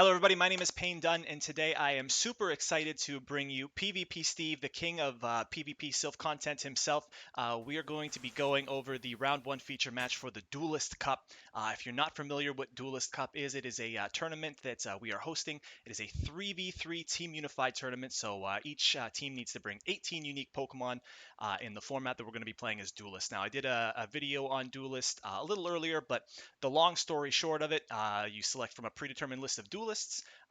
Hello, everybody. My name is Payne Dunn, and today I am super excited to bring you PvP Steve, the king of PvP Sylph content himself. We are going to be going over the round one feature match for the Dualist Cup. If you're not familiar what Dualist Cup is, it is a tournament that we are hosting. It is a 3v3 team unified tournament, so each team needs to bring 18 unique Pokemon in the format that we're going to be playing as Duelist. Now, I did a video on Duelist a little earlier, but the long story short of it, you select from a predetermined list of duelists.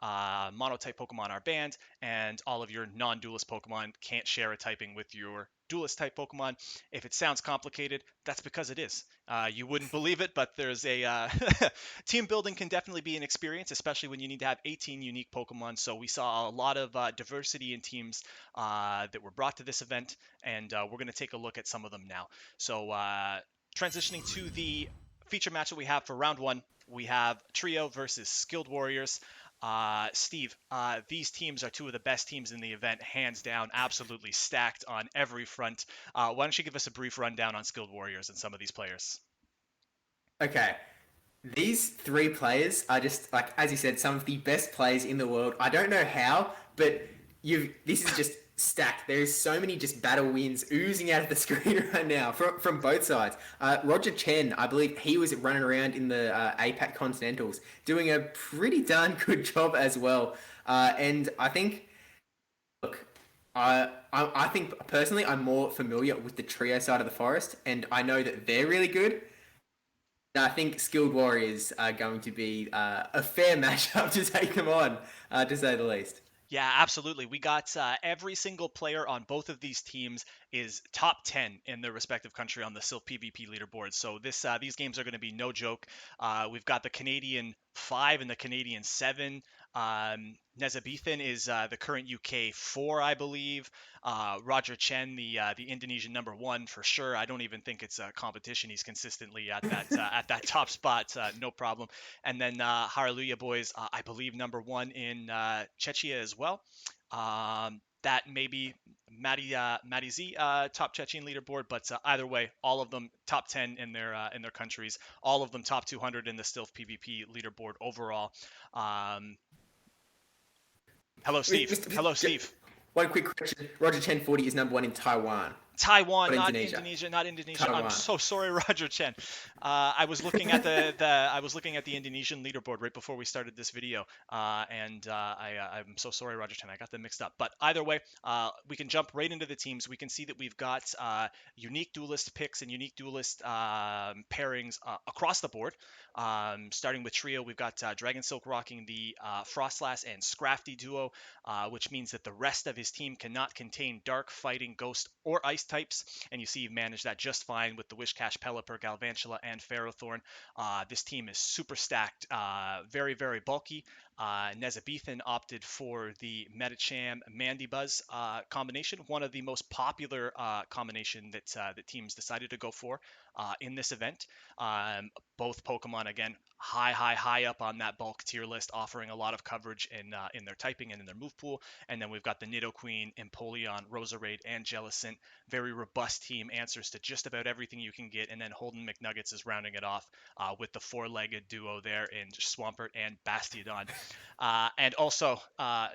Monotype Pokemon are banned, and all of your non-duelist Pokemon can't share a typing with your duelist type Pokemon. If it sounds complicated, that's because it is. You wouldn't believe it, but there's a team building can definitely be an experience, especially when you need to have 18 unique Pokemon. So we saw a lot of diversity in teams that were brought to this event, and we're going to take a look at some of them now. So transitioning to the feature match that we have for round one, we have Trio versus Skilled Warriors. Steve, these teams are two of the best teams in the event, hands down, absolutely stacked on every front. Why don't you give us a brief rundown on Skilled Warriors and some of these players? Okay, these three players are just like, as you said, some of the best players in the world. I don't know how, but this is just stacked. There's so many just battle wins oozing out of the screen right now from both sides. Roger Chen, I believe he was running around in the APAC Continentals, doing a pretty darn good job as well. And I think, look, I think personally I'm more familiar with the trio side of the forest, and I know that they're really good. I think Skilled Warriors are going to be a fair matchup to take them on, to say the least. Yeah, absolutely. We got every single player on both of these teams is top 10 in their respective country on the Silph PvP leaderboard. So these games are going to be no joke. We've got the Canadian 5 and the Canadian 7. Nesabethan is the current UK 4, I believe. Roger Chen, the Indonesian number 1 for sure. I don't even think it's a competition. He's consistently at that at that top spot, no problem. And then Hareluyaboyz, I believe number 1 in Czechia as well. That may be Matyzs top Chechen leaderboard, but either way, all of them top 10 in their countries, all of them top 200 in the Stealth PvP leaderboard overall. Um, Hello, Steve. Hello, Steve. One quick question: Roger Chen 40 is number one in Taiwan, Taiwan, not not Indonesia. Indonesia, not Indonesia. I'm Taiwan. so sorry, Roger Chen. I was looking at the Indonesian leaderboard right before we started this video, and I'm so sorry, Roger Chen. I got them mixed up. But either way, we can jump right into the teams. We can see that we've got unique duelist picks and unique duelist pairings across the board. Starting with trio, we've got Dragon Silk rocking the Frostlass and Scrafty duo, which means that the rest of his team cannot contain Dark, Fighting, Ghost, or Ice types, and you see you've managed that just fine with the Wishcash, Pelipper, Galvantula, and Ferrothorn. This team is super stacked, very, very bulky. Nesabethan opted for the Medicham Mandibuzz combination, one of the most popular combination that teams decided to go for in this event. Both Pokemon, again, high up on that bulk tier list, offering a lot of coverage in their typing and in their move pool. And then we've got the Nidoqueen, Empoleon, Roserade, and Jellicent. Very robust team, answers to just about everything you can get. And then HoldinMcNuggets is rounding it off with the four-legged duo there in Swampert and Bastiodon. And also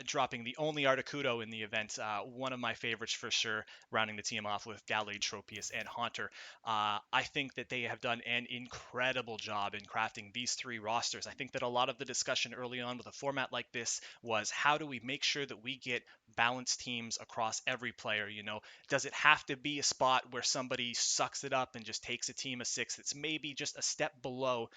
dropping the only Articuno in the event, one of my favorites for sure, rounding the team off with Gallade, Tropius, and Haunter. I think that they have done an incredible job in crafting these three rosters. I think that a lot of the discussion early on with a format like this was how do we make sure that we get balanced teams across every player? You know, does it have to be a spot where somebody sucks it up and just takes a team of 6 that's maybe just a step below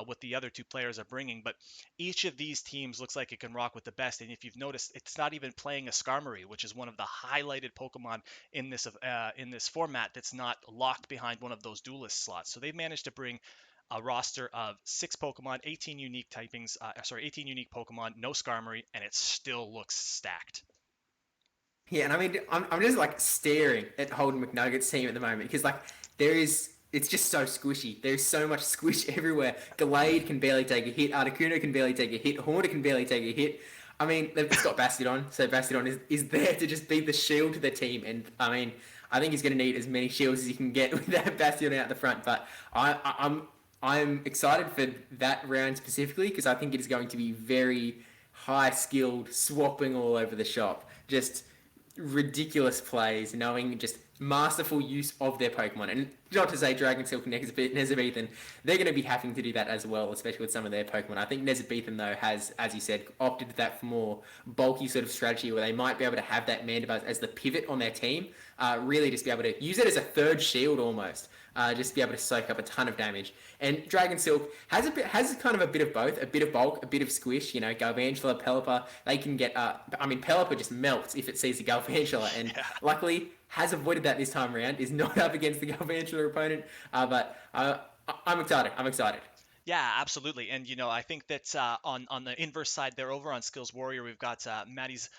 what the other two players are bringing? But each of these teams looks like it can rock with the best. And if you've noticed, it's not even playing a Skarmory, which is one of the highlighted Pokemon in this format that's not locked behind one of those duelist slots. So they've managed to bring a roster of 6 Pokemon, 18 unique typings, 18 unique Pokemon, no Skarmory, and it still looks stacked. Yeah, and I mean, I'm just like staring at HoldinMcNuggets team at the moment because like there is. It's just so squishy. There's so much squish everywhere. Gallade can barely take a hit. Articuno can barely take a hit. Haunter can barely take a hit. I mean, they've just got Bastiodon, so Bastiodon is there to just be the shield to their team. And I mean, I think he's going to need as many shields as he can get with that Bastiodon out the front. But I'm excited for that round specifically because I think it is going to be very high skilled, swapping all over the shop. Just ridiculous plays, knowing just masterful use of their Pokemon. And not to say Dragon Silk and Nesabethan, they're going to be having to do that as well, especially with some of their Pokemon. I think Nesabethan, though, has, as you said, opted that for more bulky sort of strategy where they might be able to have that Mandibuzz as the pivot on their team, really just be able to use it as a third shield almost. Just be able to soak up a ton of damage. And Dragon Silk has kind of a bit of both, a bit of bulk, a bit of squish. You know, Galvantula, Pelipper, they can get. Pelipper just melts if it sees a Galvantula, and luckily has avoided that this time around. Is not up against the Galvantula opponent, but I'm excited. I'm excited. Yeah, absolutely. And I think that on the inverse side there, over on Skills Warrior, we've got Matyzs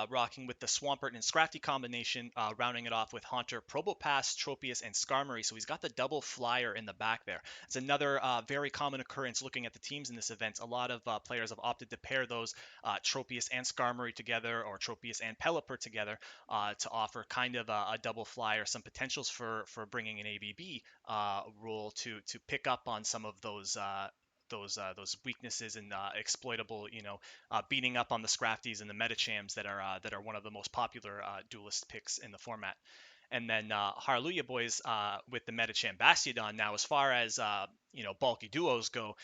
rocking with the Swampert and Scrafty combination, rounding it off with Haunter, Probopass, Tropius, and Skarmory. So he's got the double flyer in the back there. It's another very common occurrence looking at the teams in this event. A lot of players have opted to pair those Tropius and Skarmory together, or Tropius and Pelipper together, to offer kind of a double flyer, some potentials for bringing an ABB rule to pick up on some of those weaknesses and exploitable, beating up on the Scrafties and the Metachams that are one of the most popular duelist picks in the format. And then Hareluyaboyz with the Metacham Bastiodon. Now, as far as bulky duos go,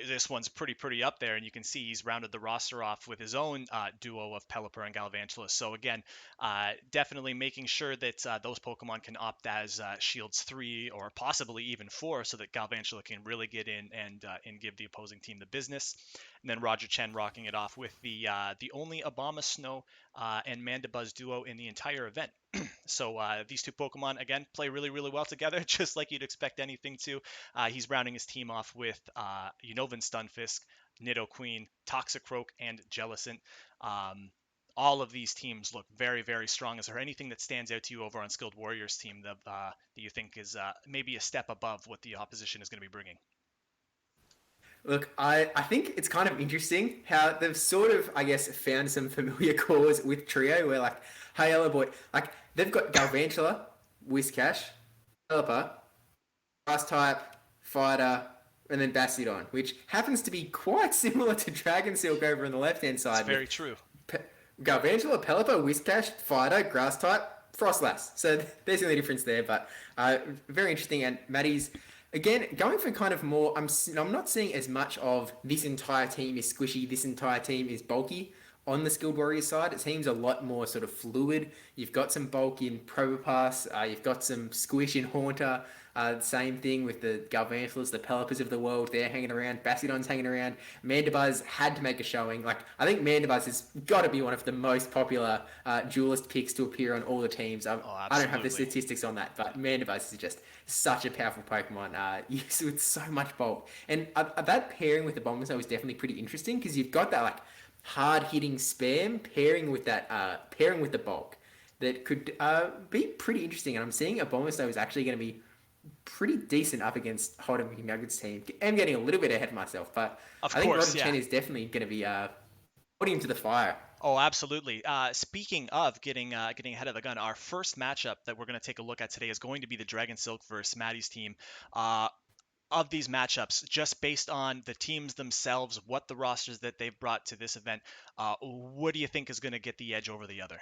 this one's pretty up there, and you can see he's rounded the roster off with his own duo of Pelipper and Galvantula. So again, definitely making sure that those Pokemon can opt as Shields 3 or possibly even 4, so that Galvantula can really get in and give the opposing team the business. And then Roger Chen rocking it off with the only Abomasnow and Mandibuzz duo in the entire event. So these two Pokemon, again, play really, really well together, just like you'd expect anything to. He's rounding his team off with Unova Stunfisk, Nidoqueen, Toxicroak, and Jellicent. All of these teams look very, very strong. Is there anything that stands out to you over on Skilled Warriors team that you think is maybe a step above what the opposition is going to be bringing? Look, I think it's kind of interesting how they've sort of, I guess, found some familiar cores with Trio, where like, hey, hello boy, like they've got Galvantula, Whiscash, Pelipper, Grass type, Fighter, and then Bastiodon, which happens to be quite similar to Dragon Silk over on the left-hand side. It's very true. Galvantula, Pelipper, Whiscash, Fighter, Grass type, Frostlass. So there's the only difference there, but very interesting. And Matyzs, again, going for kind of more, I'm not seeing as much of this entire team is squishy, this entire team is bulky. On the Skilled Warrior side, it seems a lot more sort of fluid. You've got some bulk in Probopass, you've got some squish in Haunter, same thing with the Galvantulas, the Pelippers of the world, they're hanging around, Bastiodon's hanging around. Mandibuzz had to make a showing. Like, I think Mandibuzz has got to be one of the most popular duelist picks to appear on all the teams. I don't have the statistics on that, but Mandibuzz is just such a powerful Pokemon, with so much bulk. And that pairing with the Bombasnow is definitely pretty interesting, because you've got that, like, hard-hitting spam pairing with the bulk that could be pretty interesting. And I'm seeing Abomasnow is actually going to be pretty decent up against HoldinMcNuggets team. I'm getting a little bit ahead of myself, but I think Roger Chen is definitely going to be putting him to the fire. Oh, absolutely. Speaking of getting ahead of the gun, our first matchup that we're going to take a look at today is going to be the Dragon Silk versus Matyzs team. Of these matchups, just based on the teams themselves, what the rosters that they've brought to this event, what do you think is going to get the edge over the other?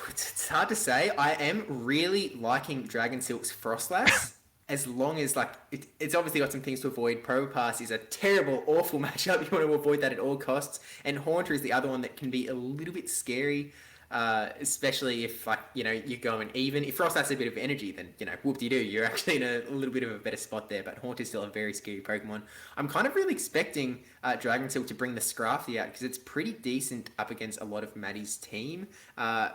It's hard to say. I am really liking Dragon Silk's Frostlass. As long as, like, it's obviously got some things to avoid. Probopass is a terrible, awful matchup. You want to avoid that at all costs. And Haunter is the other one that can be a little bit scary. Especially if, like, you're going even. If Frost has a bit of energy, then, whoop-de-doo, you're actually in a little bit of a better spot there. But Haunt is still a very scary Pokemon. I'm kind of really expecting Dragon Silk to bring the Scrafty out, because it's pretty decent up against a lot of Matyzs' team,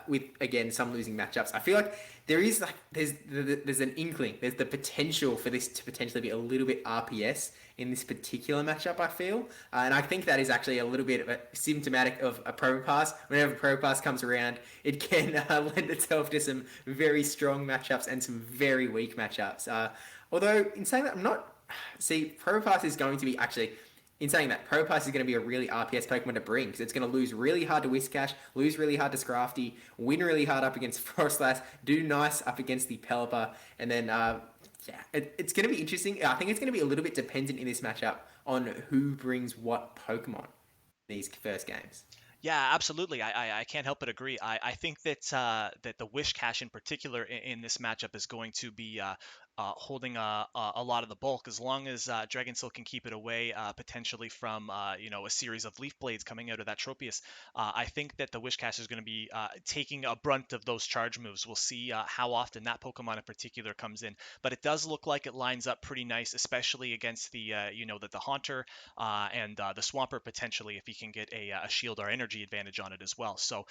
with, again, some losing matchups. I feel like there is, like, there's an inkling. There's the potential for this to potentially be a little bit RPS in this particular matchup, I feel. And I think that is actually a little bit symptomatic of a Probopass. Whenever Probopass comes around, it can lend itself to some very strong matchups and some very weak matchups. Although, in saying that, Probopass is going to be actually... In saying that, Probopass is going to be a really RPS Pokemon to bring, because it's going to lose really hard to Whiscash, lose really hard to Scrafty, win really hard up against Frostlass, do nice up against the Pelipper, and then Yeah, it's going to be interesting. I think it's going to be a little bit dependent in this matchup on who brings what Pokemon these first games. Yeah, absolutely. I can't help but agree. I think that that the Wish Cache in particular in this matchup is going to be holding a lot of the bulk as long as Dragon Silk can keep it away potentially from a series of Leaf Blades coming out of that Tropius. I think that the Wish Cache is going to be taking a brunt of those charge moves. We'll see how often that Pokemon in particular comes in, but it does look like it lines up pretty nice, especially against the Haunter and the Swampert potentially if he can get a shield or energy advantage on it as well. So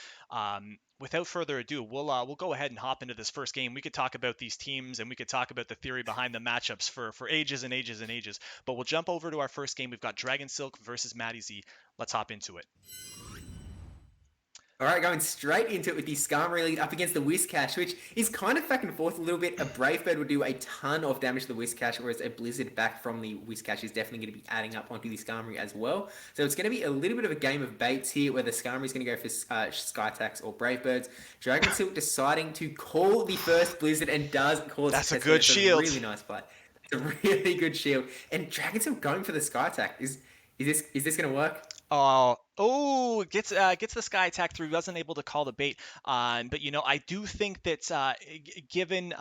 without further ado, we'll go ahead and hop into this first game. We could talk about these teams and we could talk about the theory behind the matchups for ages and ages and ages. But we'll jump over to our first game. We've got Dragon Silk versus Matyzs. Let's hop into it. All right, going straight into it with the Skarmory lead up against the Whiscash, which is kind of back and forth a little bit. A Brave Bird would do a ton of damage to the Whiscash, whereas a Blizzard back from the Whiscash is definitely going to be adding up onto the Skarmory as well. So it's going to be a little bit of a game of baits here, where the Skarmory is going to go for Sky Attacks or Brave Birds. Dragon Silk deciding to call the first Blizzard and does call it. That's a good shield. Really nice play. It's a really good shield. And Dragon Silk going for the Sky Attack. Is this going to work? Gets the Sky Attack through, wasn't able to call the bait. But I do think that given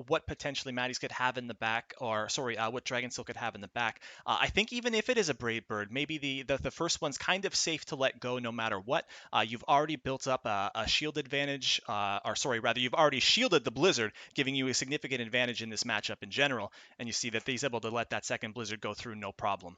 what potentially Matyzs could have in the back, or sorry, what Dragon Silk could have in the back, I think even if it is a Brave Bird, maybe the first one's kind of safe to let go no matter what. You've already built up a shield advantage, or sorry, rather you've already shielded the Blizzard, giving you a significant advantage in this matchup in general. And you see that he's able to let that second Blizzard go through no problem.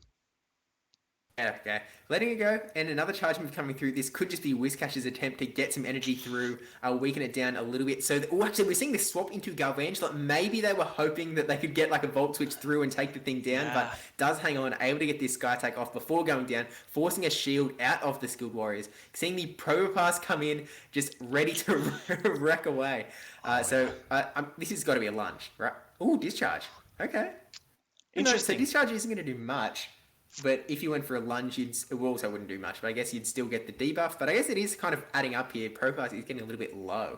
Okay, letting it go, and another charge move coming through. This could just be Whiscash's attempt to get some energy through, weaken it down a little bit. So, actually, we're seeing this swap into Galvantula. Maybe they were hoping that they could get like a Volt Switch through and take the thing down, but does hang on, able to get this Sky Attack off before going down, forcing a shield out of the Skilled Warriors. Seeing the Probopass come in, just ready to wreck away. This has got to be a lunge, right? Oh, Discharge. Okay. Interesting. So Discharge isn't going to do much. But if you went for a lunge, it also wouldn't do much. But I guess you'd still get the debuff. But I guess it is kind of adding up here. Propass is getting a little bit low.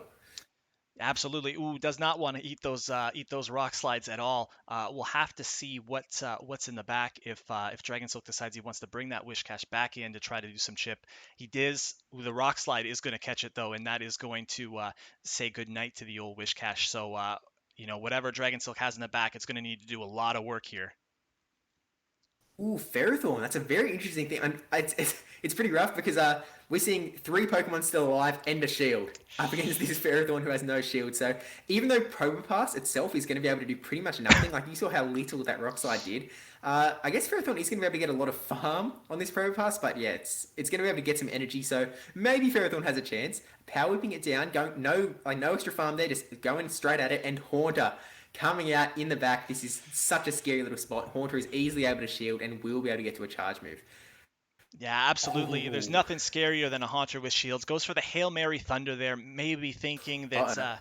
Absolutely. Ooh, does not want to eat those rock slides at all. We'll have to see what's in the back if Dragon Silk decides he wants to bring that Wish Cache back in to try to do some chip. He does. The rock slide is going to catch it though, and that is going to say goodnight to the old Wish Cache. So whatever Dragon Silk has in the back, it's going to need to do a lot of work here. Ooh, Ferrothorn. That's a very interesting thing. And it's pretty rough because we're seeing 3 Pokemon still alive and a shield up against this Ferrothorn who has no shield. So even though Probopass itself is going to be able to do pretty much nothing, like you saw how little that Rock Slide did, I guess Ferrothorn is going to be able to get a lot of farm on this Probopass, but yeah, it's going to be able to get some energy. So maybe Ferrothorn has a chance. Power Whipping it down, no extra farm there, just going straight at it, and Haunter coming out in the back. This is such a scary little spot. Haunter is easily able to shield and will be able to get to a charge move. Yeah, absolutely. There's nothing scarier than a Haunter with shields. Goes for the Hail Mary Thunder there, maybe thinking that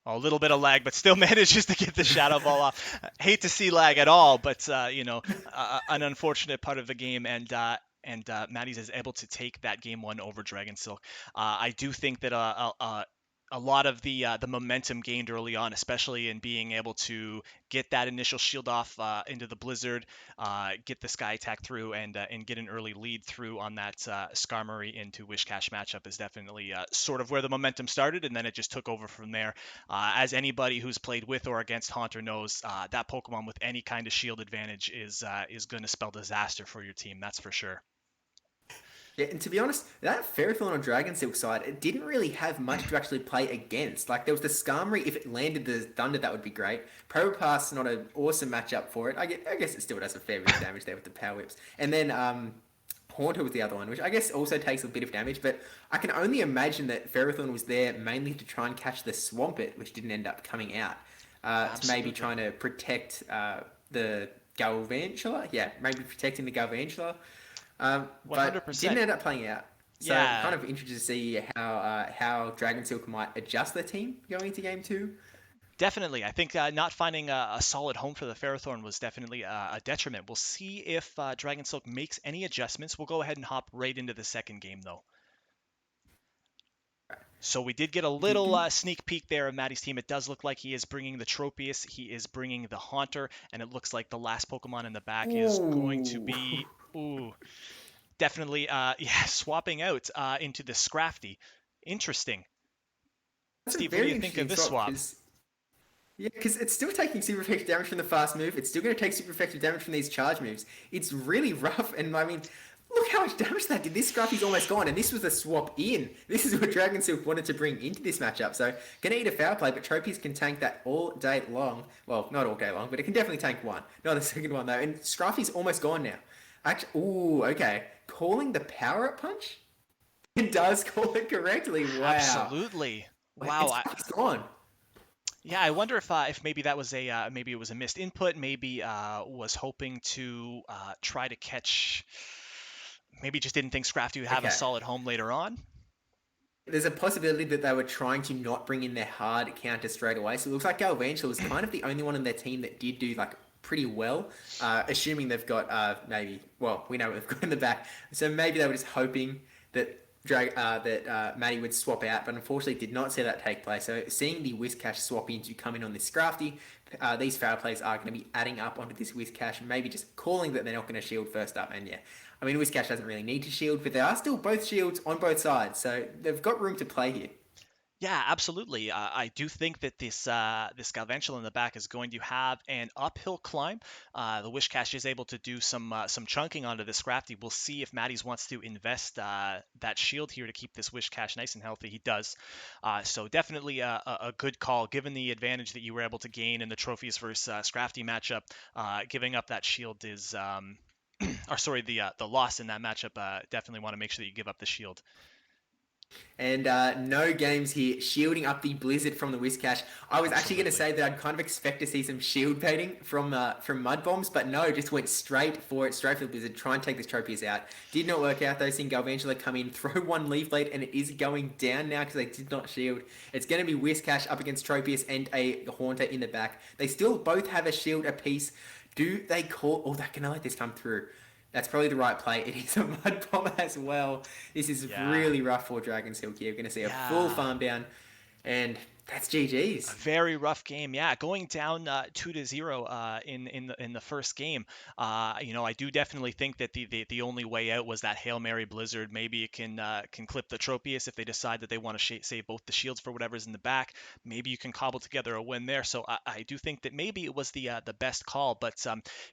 a little bit of lag, but still manages to get the Shadow Ball off. Hate to see lag at all, but an unfortunate part of the game, and Matyzs is able to take that game 1 over Dragon Silk. I do think that a lot of the momentum gained early on, especially in being able to get that initial shield off into the Blizzard, get the Sky Attack through, and get an early lead through on that Skarmory into Wish Cache matchup is definitely sort of where the momentum started, and then it just took over from there. As anybody who's played with or against Haunter knows, that Pokemon with any kind of shield advantage is going to spell disaster for your team, that's for sure. Yeah, and to be honest, that Ferrothorn on Dragon Silk side, it didn't really have much to actually play against. Like, there was the Skarmory, if it landed the Thunder, that would be great. Probopass, not an awesome matchup for it. I guess it still does a fair bit of damage there with the Power Whips. And then Haunter was the other one, which I guess also takes a bit of damage, but I can only imagine that Ferrothorn was there mainly to try and catch the Swampert, which didn't end up coming out. To maybe trying to protect the Galvantula. Yeah, maybe protecting the Galvantula. 100%. But didn't end up playing out. So kind of interested to see how Dragon Silk might adjust their team going into game 2. Definitely. I think not finding a solid home for the Ferrothorn was definitely a detriment. We'll see if Dragon Silk makes any adjustments. We'll go ahead and hop right into the second game, though. So we did get a little sneak peek there of Maddie's team. It does look like he is bringing the Tropius, he is bringing the Haunter, and it looks like the last Pokemon in the back is going to Ooh. be, ooh, definitely, yeah, swapping out into the Scrafty. Interesting. That's a Steve, what do very you think of interesting this swap swap? because yeah, because it's still taking super effective damage from the fast move. It's still going to take super effective damage from these charge moves. It's really rough, and I mean, look how much damage that did. This Scruffy's almost gone, and this was a swap in. This is what Dragon Silk wanted to bring into this matchup. So, gonna eat a foul play, but Tropius can tank that all day long. Well, not all day long, but it can definitely tank one. Not the second one, though. And Scruffy's almost gone now. Actually, ooh, okay. Calling the power up punch? It does call it correctly. Wow. Absolutely. Wait, Wow. it's gone. Yeah, I wonder if maybe that was a maybe it was a missed input. Maybe was hoping to try to catch. Maybe just didn't think Scrafty would have a Okay. solid home later on. There's a possibility that they were trying to not bring in their hard counter straight away. So it looks like Galvantula was kind of the only one on their team that did do like pretty well, assuming they've got maybe, well, we know what they've got in the back. So maybe they were just hoping that Matty would swap out, but unfortunately did not see that take place. So seeing the Whiscash swap in to come in on this Scrafty, these foul plays are going to be adding up onto this Whiscash, maybe just calling that they're not going to shield first up. And yeah, I mean, Whiscash doesn't really need to shield, but there are still both shields on both sides, so they've got room to play here. Yeah, absolutely. I do think that this Galvantula in the back is going to have an uphill climb. The Wishcash is able to do some chunking onto this Scrafty. We'll see if Matyzs wants to invest that shield here to keep this Wishcash nice and healthy. He does. So definitely a good call, given the advantage that you were able to gain in the Trophies versus Scrafty matchup. Giving up that shield is, or sorry, the loss in that matchup. Definitely want to make sure that you give up the shield. And no games here shielding up the Blizzard from the Whiscash. I was actually going to Absolutely. say that I'd kind of expect to see some shield baiting from Mud Bombs, but no, just went straight for it, straight for the Blizzard, try and take this Tropius out. Did not work out though, seeing Galvantula come in, throw one Leaf Blade, and it is going down now because they did not shield. It's going to be Whiscash up against Tropius and a Haunter in the back. They still both have a shield apiece. Do they call... Oh, that can I let this come through? That's probably the right play. It is a mud bomb as well. This is Yeah. really rough for Dragon Silk here. We're going to see a full Yeah. farm down, and that's A GG's. very rough game, yeah. Going down 2-0 in the first game. I do definitely think that the only way out was that Hail Mary Blizzard. Maybe it can clip the Tropius if they decide that they want to save both the shields for whatever's in the back. Maybe you can cobble together a win there. So I do think that maybe it was the best call. But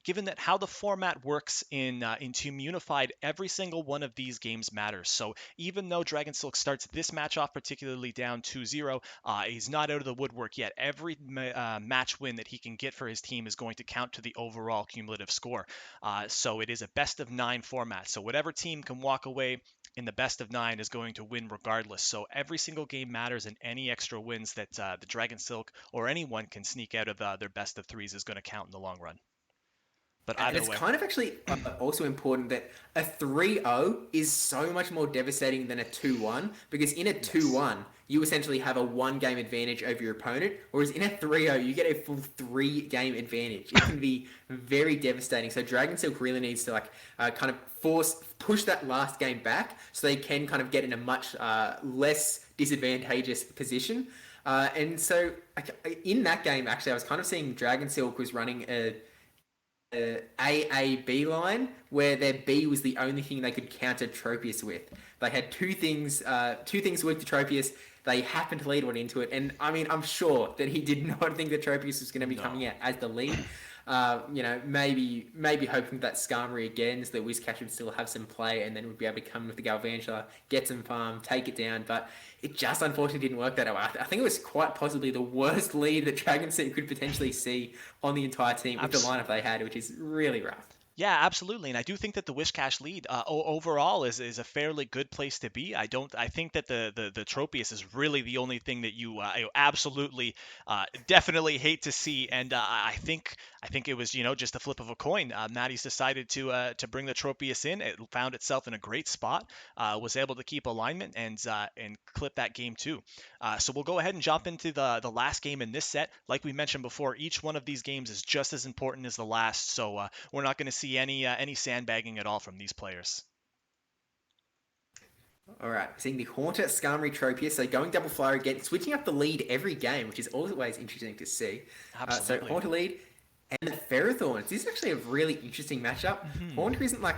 given that how the format works in Team Unified, every single one of these games matters. So even though Dragon Silk starts this match off particularly down 2-0, he's not out of the woodwork yet. Every match win that he can get for his team is going to count to the overall cumulative score. So it is a best of 9 format. So whatever team can walk away in the best of 9 is going to win regardless. So every single game matters, and any extra wins that the Dragon Silk or anyone can sneak out of their best of 3s is going to count in the long run. But And either it's way, kind of actually also important that a 3-0 is so much more devastating than a 2-1 because in a yes. 2-1, you essentially have a 1 game advantage over your opponent, whereas in a 3-0, you get a full 3 game advantage. It can be very devastating. So Dragon Silk really needs to kind of push that last game back so they can kind of get in a much less disadvantageous position. And so in that game, actually, I was kind of seeing Dragon Silk was running AAB line where their B was the only thing they could counter Tropius with. They had two things work to Tropius. They happened to lead one into it, and I mean, I'm sure that he did not think that Tropius was going to be No. coming out as the lead. Maybe hoping that Skarmory again, so that Whiscash would still have some play, and then would be able to come with the Galvantula, get some farm, take it down. But it just unfortunately didn't work that way. I think it was quite possibly the worst lead that Dragon Seed could potentially see on the entire team with the Abs- lineup they had, which is really rough. Yeah, absolutely, and I do think that the Wishcash lead overall is a fairly good place to be. I think that the Tropius is really the only thing that you absolutely definitely hate to see, and I think it was just a flip of a coin. Maddie's decided to bring the Tropius in. It found itself in a great spot, was able to keep alignment and clip that game too. So we'll go ahead and jump into the last game in this set. Like we mentioned before, each one of these games is just as important as the last. So we're not going to see any sandbagging at all from these players. All right, seeing the Haunter, Skarmory, Tropius, so going double flyer again, switching up the lead every game, which is always interesting to see. So Absolutely. Haunter lead and the Ferrothorns. This is actually a really interesting matchup. Hmm. Haunter isn't like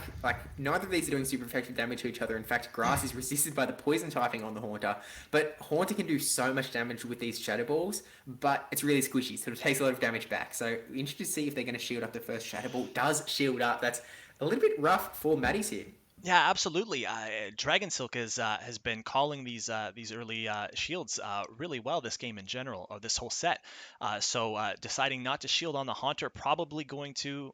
neither of these are doing super effective damage to each other. In fact, Grass is resisted by the poison typing on the Haunter, but Haunter can do so much damage with these Shadow Balls, but it's really squishy, so it takes a lot of damage back. So interested to see if they're going to shield up the first Shadow Ball. Does shield up? That's a little bit rough for Matyzs here. Yeah, absolutely. Dragon Silk has been calling these early shields really well this game in general, or this whole set. So deciding not to shield on the Haunter, probably going to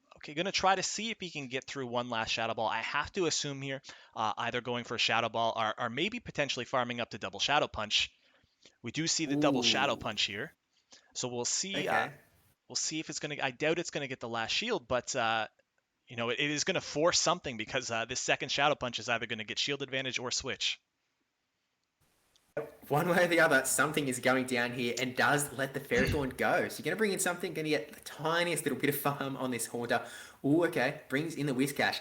try to see if he can get through one last Shadow Ball. I have to assume here, either going for a Shadow Ball or maybe potentially farming up to double Shadow Punch. We do see the double Shadow Ooh, Punch here, so we'll see. okay. We'll see if it's gonna. I doubt it's gonna get the last shield, but it is going to force something because this second Shadow Punch is either going to get shield advantage or switch. One way or the other, something is going down here and does let the Ferrothorn go. So you're going to bring in something, going to get the tiniest little bit of farm on this Haunter. Ooh, okay. Brings in the Whiscash.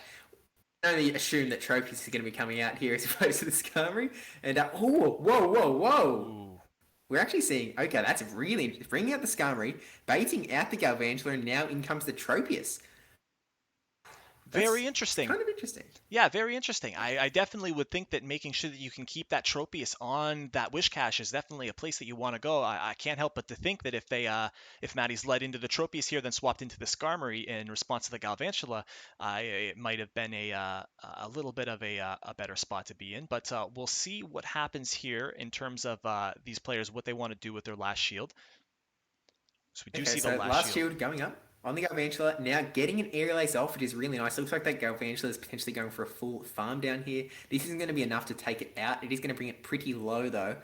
I only assume that Tropius is going to be coming out here as opposed to the Skarmory. And, oh, whoa, whoa, whoa. Ooh. We're actually seeing, okay, that's really bringing out the Skarmory, baiting out the Galvantula, and now in comes the Tropius. Very It's interesting. kind of interesting. Yeah, very interesting. I definitely would think that making sure that you can keep that Tropius on that Wish Cache is definitely a place that you want to go. I can't help but to think that if Maddie's led into the Tropius here, then swapped into the Skarmory in response to the Galvantula, it might have been a little bit of a better spot to be in. But we'll see what happens here in terms of these players, what they want to do with their last shield. So we do Okay, see the so last last shield. shield going up on the Galvantula. Now getting an aerial ace off, which is really nice. Looks like that Galvantula is potentially going for a full farm down here. This isn't going to be enough to take it out. It is going to bring it pretty low though.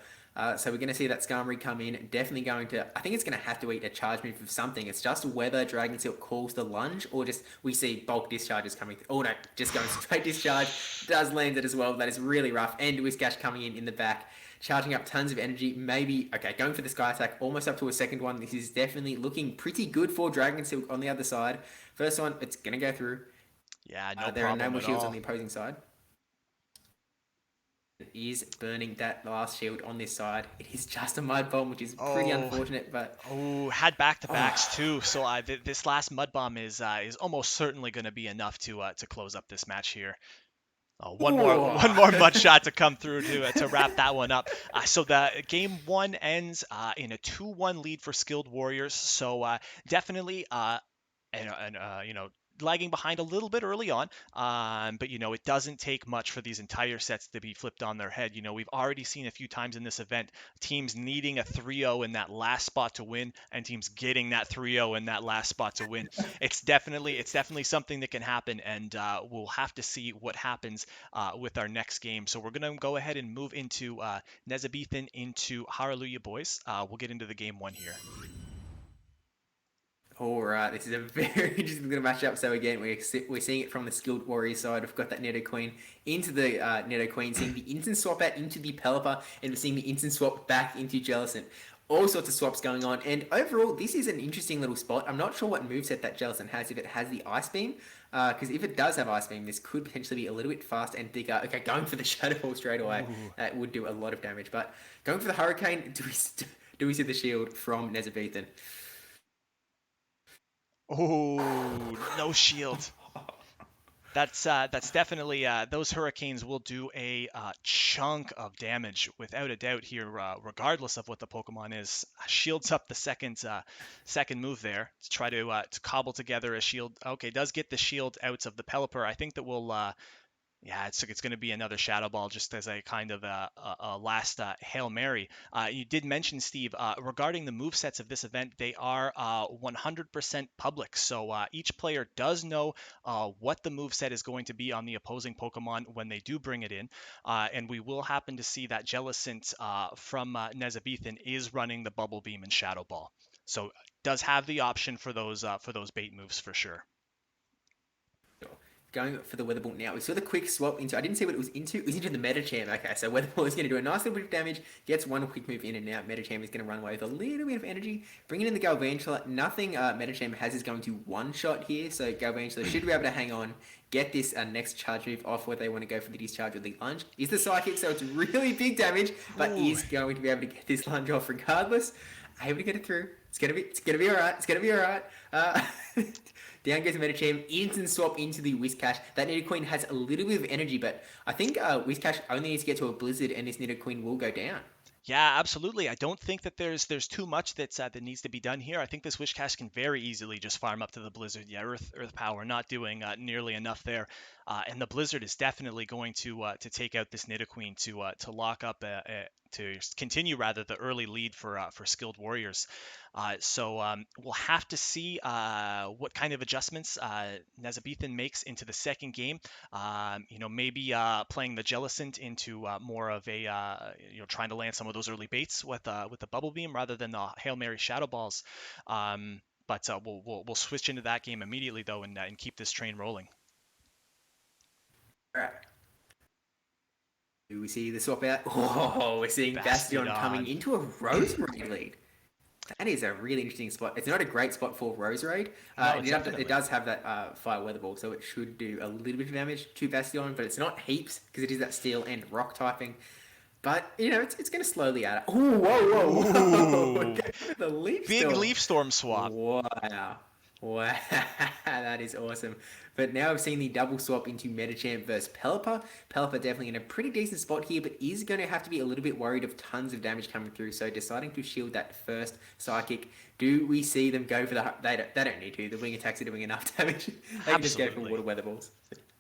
So we're going to see that Skarmory come in. Definitely going to. I think it's going to have to eat a charge move of something. It's just whether Dragon Silk calls the lunge or just we see bulk discharges coming. Oh no, just going straight discharge. Does land it as well. That is really rough. And Whiscash coming in the back, charging up tons of energy. Maybe, okay, going for the Sky Attack, almost up to a second one. This is definitely looking pretty good for Dragon Silk on the other side. First one, it's going to go through. Yeah, no There are no problem more at shields on all. the opposing side. It is burning that last shield on this side. It is just a Mud Bomb, which is pretty Oh, unfortunate, but... Oh, had back to backs Oh, too. So this last mud bomb is almost certainly going to be enough to close up this match here. One more one more mud shot to come through to wrap that one up. So the game one ends in a 2-1 lead for Skilled Warriors. So definitely and lagging behind a little bit early on. But it doesn't take much for these entire sets to be flipped on their head. We've already seen a few times in this event teams needing a 3-0 in that last spot to win, and teams getting that 3-0 in that last spot to win. It's definitely something that can happen, and we'll have to see what happens with our next game. So we're gonna go ahead and move into Nesabethan into Hareluyaboyz. We'll get into the game one here. all right, this is a very interesting little matchup. So again, we're seeing it from the Skilled Warrior side. We've got that Netto Queen into the Netto Queen, seeing the instant swap out into the Pelipper, and we're seeing the instant swap back into Jellicent. All sorts of swaps going on, and overall, this is an interesting little spot. I'm not sure what moveset that Jellicent has, if it has the Ice Beam, because if it does have Ice Beam, this could potentially be a little bit fast and thicker. Okay, going for the Shadow Ball straight away, Ooh. that would do a lot of damage, but going for the Hurricane, do we see the shield from Nesabethan? Oh, no shield. That's definitely those hurricanes will do a chunk of damage without a doubt here, regardless of what the Pokemon is. Shields up the second move there to try to cobble together a shield. Okay, does get the shield out of the Pelipper. I think that will yeah, it's going to be another Shadow Ball just as a kind of a last Hail Mary. You did mention, Steve, regarding the move sets of this event, they are 100% public. So each player does know what the move set is going to be on the opposing Pokemon when they do bring it in. And we will happen to see that Jellicent from Nesabethan is running the Bubble Beam and Shadow Ball. So does have the option for those bait moves for sure. going for the Weather Ball now. We saw the quick swap into, I didn't see what it was into. It was into the Medicham. Okay, so Weather Ball is going to do a nice little bit of damage, gets one quick move in and out. Medicham is going to run away with a little bit of energy, bringing in the Galvantula. Nothing Medicham has is going to one-shot here, so Galvantula should be able to hang on, get this next charge move off where they want to go for the discharge or the lunge. Is the Psychic, so it's really big damage, but is going to be able to get this lunge off regardless. Able to get it through. It's gonna be alright. It's gonna be alright. Down goes the Medicham, instant swap into the Whiscash. That Nidoqueen has a little bit of energy, but I think Whiscash only needs to get to a Blizzard and this Nidoqueen will go down. Yeah, absolutely. I don't think that there's too much that needs to be done here. I think this Wishcash can very easily just farm up to the Blizzard. Yeah, Earth Power not doing nearly enough there, and the Blizzard is definitely going to take out this Nidoqueen to lock up to continue rather the early lead for Skilled Warriors. So we'll have to see what kind of adjustments Nesabethan makes into the second game. Maybe playing the Jellicent into more of a trying to land some of those early baits with the Bubble Beam rather than the Hail Mary Shadow Balls. But we'll switch into that game immediately though and keep this train rolling. All right. Do we see the swap out? Oh, we're seeing Bastion coming into a Roserade lead. That is a really interesting spot. It's not a great spot for Roserade. It does have that Fire Weather Ball, so it should do a little bit of damage to Bastion, but it's not heaps because it is that Steel and Rock typing. But, it's going to slowly add up. Oh, whoa. The Leaf Big Storm. Leaf Storm swap. Wow, that is awesome. But now I've seen the double swap into Medicham versus Pelipper. Pelipper definitely in a pretty decent spot here, but is going to have to be a little bit worried of tons of damage coming through. So deciding to shield that first Psychic. Do we see them go for the... They don't need to. The wing attacks are doing enough damage. They can just go for Water Weather Balls.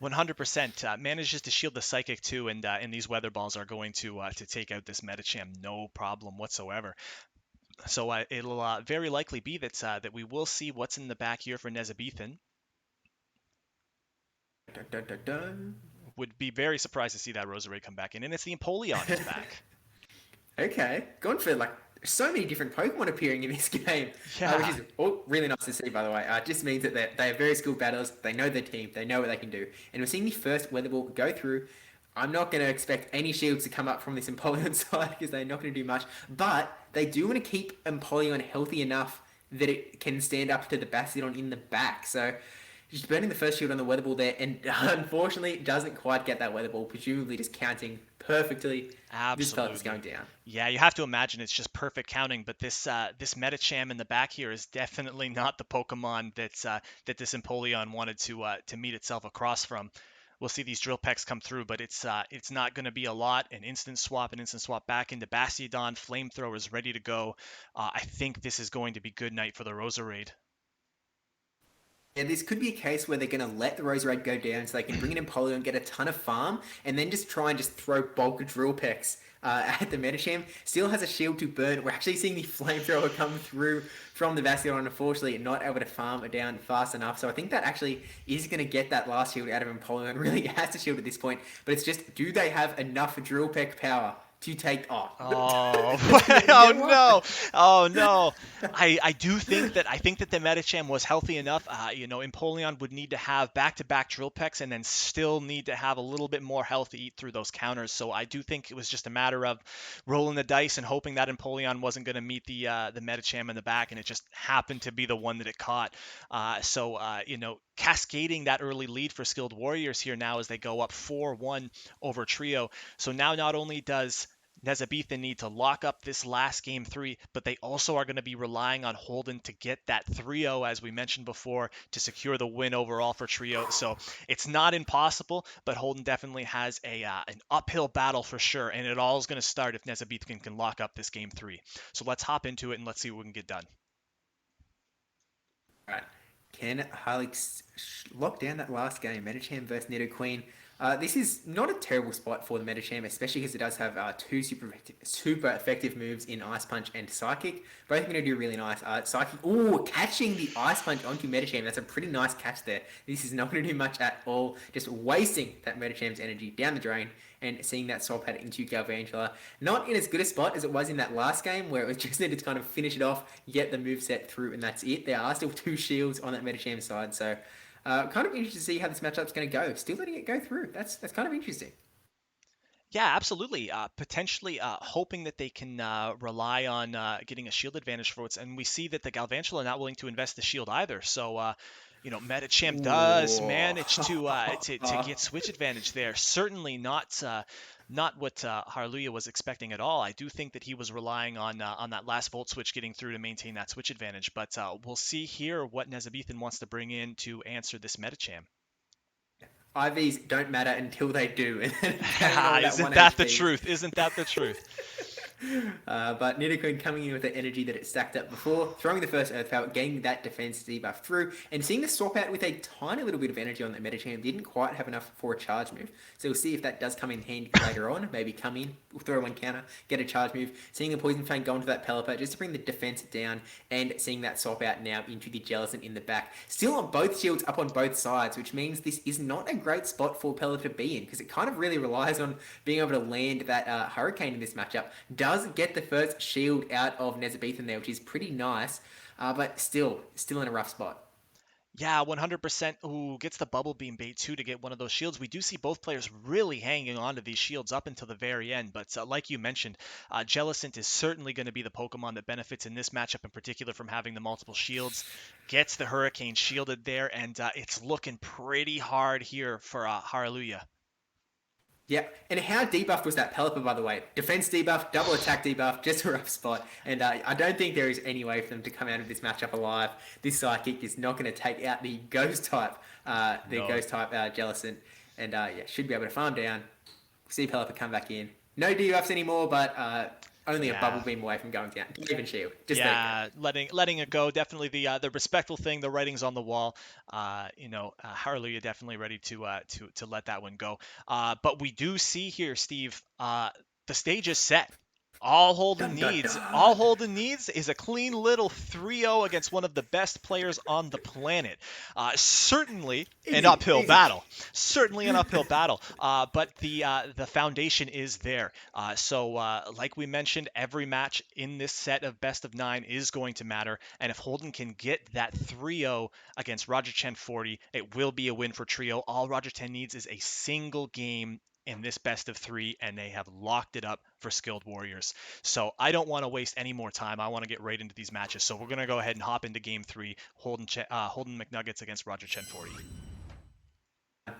100% manages to shield the Psychic too, and these Weather Balls are going to take out this Medicham, no problem whatsoever. So it'll very likely be that we will see what's in the back here for Nesabethan. Dun, dun, dun, dun. Would be very surprised to see that Roserade come back in, and it's the Empoleon is back. Okay, gone for so many different Pokemon appearing in this game, Yeah. which is really nice to see, by the way. It just means that they are very skilled battlers. They know their team. They know what they can do. And we're seeing the first Weather Ball go through. I'm not going to expect any shields to come up from this Empoleon side because they're not going to do much. But they do want to keep Empoleon healthy enough that it can stand up to the Bastion in the back. So just burning the first shield on the Weather Ball there, and unfortunately it doesn't quite get that Weather Ball, presumably just counting perfectly. Absolutely. This fella is going down. Yeah, you have to imagine it's just perfect counting, but this Medicham in the back here is definitely not the Pokemon that this Empoleon wanted to meet itself across from. We'll see these Drill Pecks come through, but it's not going to be a lot. An instant swap back into Bastiodon. Flamethrower is ready to go. I think this is going to be good night for the Roserade. Yeah, this could be a case where they're going to let the Roserade go down so they can bring in Empoleon, get a ton of farm, and then just try and just throw bulk Drill Pecks at the Medicham. Still has a shield to burn. We're actually seeing the Flamethrower come through from the Bastion, unfortunately not able to farm it down fast enough. So I think that actually is going to get that last shield out of Empoleon. Really has to shield at this point. But it's just, do they have enough Drill Peck power to take off? Oh no! I think that the Medicham was healthy enough. Empoleon would need to have back-to-back Drill Pecks and then still need to have a little bit more health to eat through those counters. So I do think it was just a matter of rolling the dice and hoping that Empoleon wasn't going to meet the Medicham in the back, and it just happened to be the one that it caught. Cascading that early lead for Skilled Warriors here now as they go up 4-1 over Trio. So now not only does Nesabethan need to lock up this last game 3, but they also are going to be relying on Holden to get that 3-0, as we mentioned before, to secure the win overall for Trio. So it's not impossible, but Holden definitely has an uphill battle for sure, and it all is going to start if Nesabethan can lock up this game 3. So let's hop into it and let's see what we can get done. All right. Can Harley lock down that last game? Medicham versus Nidoqueen. This is not a terrible spot for the Medicham, especially because it does have two super effective moves in Ice Punch and Psychic. Both are going to do really nice. Psychic, catching the Ice Punch onto Medicham. That's a pretty nice catch there. This is not going to do much at all. Just wasting that Medicham's energy down the drain and seeing that swap out into Galvantula. Not in as good a spot as it was in that last game where it was just needed to kind of finish it off, get the moveset through, and that's it. There are still 2 shields on that Medicham side, so Kind of interested to see how this matchup's going to go. Still letting it go through. That's kind of interesting. Yeah, absolutely. Potentially hoping that they can rely on getting a shield advantage for what's, and we see that the Galvantula are not willing to invest the shield either. So, Metachamp does Ooh. manage to get switch advantage there. Certainly not what Hareluya was expecting at all. I do think that he was relying on that last volt switch getting through to maintain that switch advantage. But we'll see here what Nesabethan wants to bring in to answer this Metacham. IVs don't matter until they do, and then carrying on with that Isn't 1 that the HP. truth? Isn't that the truth? But Nidoqueen coming in with the energy that it stacked up before, throwing the first Earth Power, getting that defense debuff through, and seeing the swap out with a tiny little bit of energy on that Metacham. Didn't quite have enough for a charge move. So we'll see if that does come in handy later on. Maybe come in, throw one counter, get a charge move. Seeing the Poison Fang go into that Pelipper just to bring the defense down, and seeing that swap out now into the Jellicent in the back. Still on both shields up on both sides, which means this is not a great spot for Pelipper to be in, because it kind of really relies on being able to land that Hurricane in this matchup. Does get the first shield out of Nesabethan there, which is pretty nice, but still in a rough spot. Yeah, 100%. Ooh, gets the bubble beam bait too to get one of those shields. We do see both players really hanging on to these shields up until the very end. But like you mentioned, Jellicent is certainly going to be the Pokemon that benefits in this matchup in particular from having the multiple shields. Gets the Hurricane shielded there, and it's looking pretty hard here for Hareluya. Yeah, and how debuffed was that Pelipper, by the way? Defense debuff, double attack debuff, just a rough spot. And I don't think there is any way for them to come out of this matchup alive. This Psychic is not going to take out the Ghost type, No. Jellicent. And should be able to farm down. See Pelipper come back in. No debuffs anymore, but only a bubble Yeah. beam away from going down. Don't even shield. Just Yeah, letting it go. Definitely the respectful thing. The writing's on the wall. Hareluya definitely ready to let that one go. But we do see here, Steve. The stage is set. dun dun All dun. Holden needs is a clean little 3-0 against one of the best players on the planet. Certainly an Easy, uphill easy. battle. Certainly an uphill battle. But the foundation is there. Like we mentioned, every match in this set of best of 9 is going to matter. And if Holden can get that 3-0 against Roger Chen 40, it will be a win for Trio. All Roger Chen needs is a single game in this best of 3, and they have locked it up for Skilled Warriors. So I don't want to waste any more time. I want to get right into these matches. So we're going to go ahead and hop into game 3, HoldinMcNuggets against Roger Chen 40.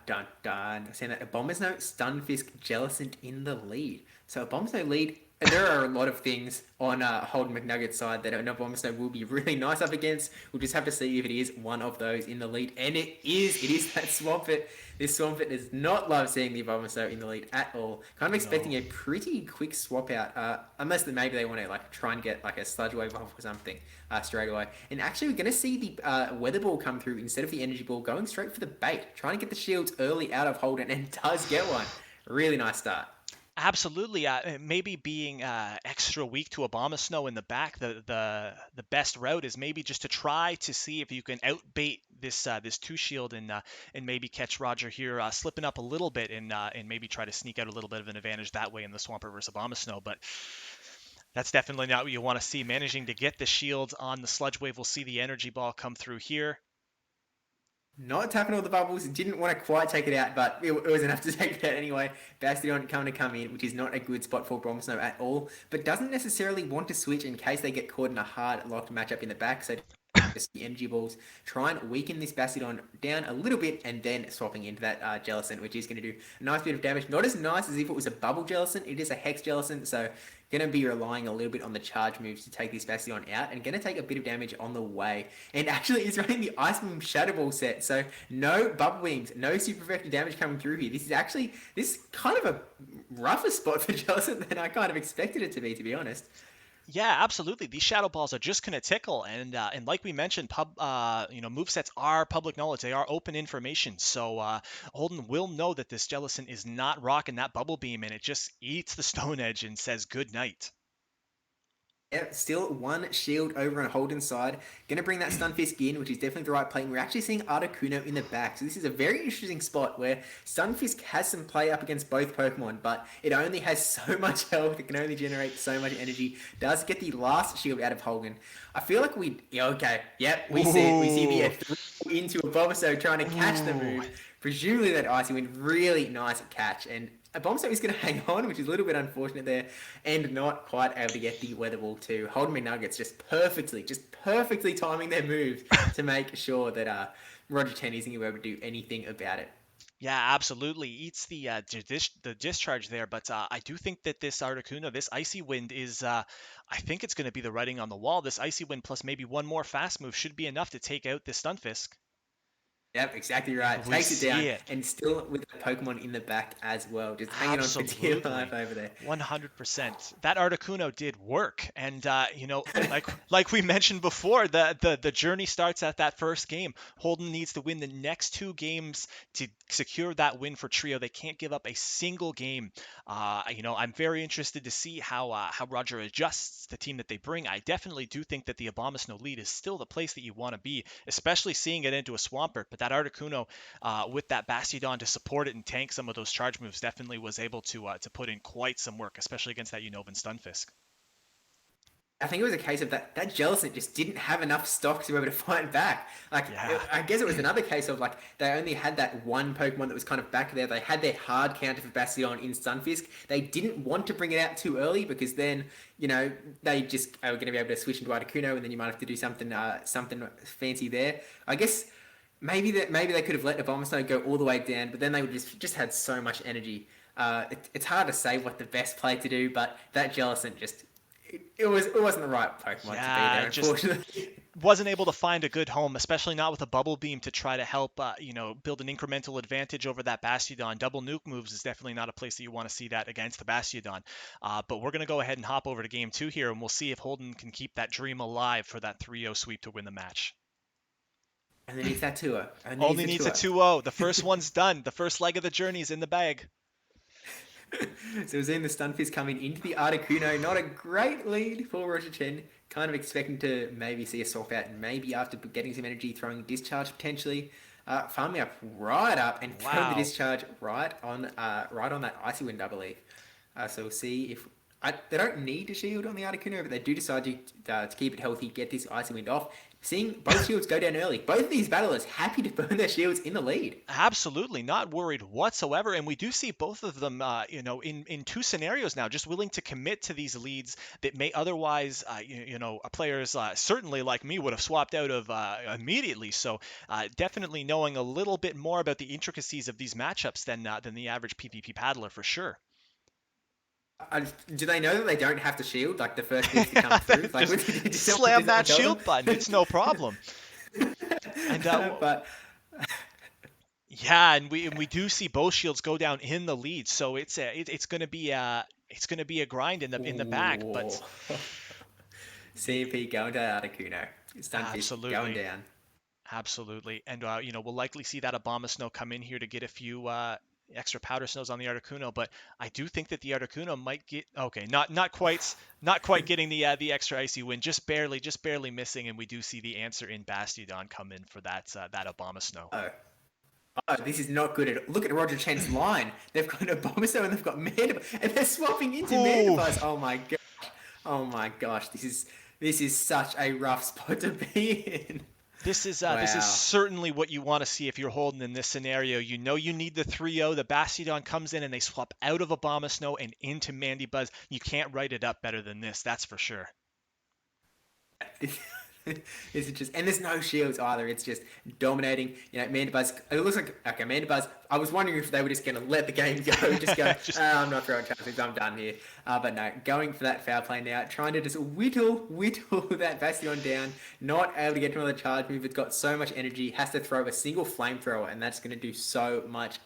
Dun dun. Saying that Abomasnow, Stunfisk, Jellicent in the lead. So Abomasnow lead. There are a lot of things on HoldinMcNuggets side that an Abomasnow will be really nice up against. We'll just have to see if it is one of those in the lead. And it is. It is that Swampert. This Swampert does not love seeing the Abomasnow in the lead at all. Kind of expecting No. a pretty quick swap out. Unless maybe they want to try and get a Sludge Wave off or something straight away. And actually, we're going to see the Weather Ball come through instead of the Energy Ball, going straight for the bait. Trying to get the shields early out of Holden, and does get one. Really nice start. Absolutely. Maybe being extra weak to Abomasnow in the back, the best route is maybe just to try to see if you can outbait this 2 shield and maybe catch Roger here slipping up a little bit and maybe try to sneak out a little bit of an advantage that way in the Swampert versus Abomasnow. But that's definitely not what you want to see. Managing to get the shields on the Sludge Wave, we'll see the Energy Ball come through here. Not tapping all the bubbles. Didn't want to quite take it out, but it was enough to take it out anyway. Bastion coming to come in, which is not a good spot for Bromsnow at all, but doesn't necessarily want to switch in case they get caught in a hard locked matchup in the back. So just the energy balls, try and weaken this Bastion down a little bit, and then swapping into that Jellicent, which is going to do a nice bit of damage. Not as nice as if it was a bubble Jellicent. It is a Hex Jellicent, so going to be relying a little bit on the charge moves to take this Bastion out, and going to take a bit of damage on the way. And actually, he's running the Ice Beam Shadow Ball set, so no bubble beams, no super effective damage coming through here. This is kind of a rougher spot for Jellicent than I kind of expected it to be honest. Yeah, absolutely. These shadow balls are just gonna tickle, and like we mentioned, movesets are public knowledge. They are open information. So Holden will know that this Jellicent is not rocking that bubble beam, and it just eats the stone edge and says good night. Yeah, still one shield over on Holden's side. Going to bring that Stunfisk in, which is definitely the right play. And we're actually seeing Articuno in the back. So this is a very interesting spot where Stunfisk has some play up against both Pokemon, but it only has so much health. It can only generate so much energy. Does get the last shield out of Holden. I feel like okay, yep, we see it. We see the Ooh, into a Bulbasaur trying to catch the ooh. move. Presumably that Icy Wind, really nice catch. And a Bombshells is going to hang on, which is a little bit unfortunate there, and not quite able to get the Weather Ball to HoldinMcNuggets just perfectly timing their moves to make sure that Roger Chen isn't going to be able to do anything about it. Yeah, absolutely. Eats the discharge there, but I do think that this Articuno, this Icy Wind is, I think it's going to be the writing on the wall. This Icy Wind plus maybe one more fast move should be enough to take out this Stunfisk. Yep, exactly right. We Takes it down, see it. and still with the Pokemon in the back as well, just hanging on for dear life Absolutely. over there. 100%. That Articuno did work. And like we mentioned before, the journey starts at that first game. Holden needs to win the next two games to secure that win for Trio. They can't give up a single game. I'm very interested to see how Roger adjusts the team that they bring. I definitely do think that the Abomasnow lead is still the place that you want to be, especially seeing it into a Swampert. But that Articuno with that Bastiodon to support it and tank some of those charge moves, definitely was able to put in quite some work, especially against that Unova Stunfisk. I think it was a case of that Jellicent just didn't have enough stock to be able to fight back. Yeah, I guess it was another case of they only had that one Pokemon that was kind of back there. They had their hard counter for Bastion in Stunfisk. They didn't want to bring it out too early because then they just were going to be able to switch into Articuno, and then you might have to do something fancy there. I guess maybe they could have let Abomasnow go all the way down, but then they would just had so much energy. It's hard to say what the best play to do, but that Jellicent just it wasn't the right Pokemon to be yeah, there, just unfortunately. wasn't able to find a good home, especially not with a Bubble Beam to try to help, build an incremental advantage over that Bastiodon. Double nuke moves is definitely not a place that you want to see that against the Bastiodon. But we're going to go ahead and hop over to game two here, and we'll see if Holden can keep that dream alive for that 3-0 sweep to win the match. And then needs that tour. And needs Only the needs a tour. 2-0. The first one's done. The first leg of the journey is in the bag. So we're seeing the Stunfisk coming into the Articuno. Not a great lead for Roger Chen. Kind of expecting to maybe see a swap out, and maybe after getting some energy, throwing discharge potentially. Farming up right up and throwing the Wow. discharge right on that Icy Wind, I believe. So we'll see if they don't need to shield on the Articuno, but they do decide to keep it healthy, get this Icy Wind off. Seeing both shields go down early. Both of these battlers happy to burn their shields in the lead. Absolutely, not worried whatsoever. And we do see both of them, in two scenarios now, just willing to commit to these leads that may otherwise, players certainly like me would have swapped out of immediately. So definitely knowing a little bit more about the intricacies of these matchups than the average PvP paddler for sure. Do they know that they don't have to shield like the first bits to come through? Like, Just did slam someone that tell them? shield button. It's no problem. And But yeah, and we do see both shields go down in the lead, so it's gonna be a grind in the back, ooh. but CMP going to Articuno. Stunfish going absolutely, down. absolutely, and we'll likely see that Abomasnow come in here to get a few extra powder snows on the Articuno, but I do think that the Articuno might get okay, not quite getting the extra icy win, just barely missing, and we do see the answer in Bastiodon come in for that Abomasnow. Oh. Oh, this is not good at all. Look at Roger Chen's line. They've got Abomasnow and they've got Mandibules, and they're swapping into Ooh. Mandibules. Oh my god. Oh my gosh. This is such a rough spot to be in. This is Wow. certainly what you want to see if you're holding in this scenario. You know you need the 3-0. The Bastiodon comes in and they swap out of Abomasnow and into Mandibuzz. You can't write it up better than this, that's for sure. This is just, and there's no shields either. It's just dominating. Mandibuzz. It looks like okay, Mandibuzz. I was wondering if they were just going to let the game go, just go. Just I'm not throwing chances. I'm done here. But no, going for that foul play now, trying to just whittle that Bastion down. Not able to get to another charge move. It's got so much energy. Has to throw a single flamethrower, and that's going to do so much.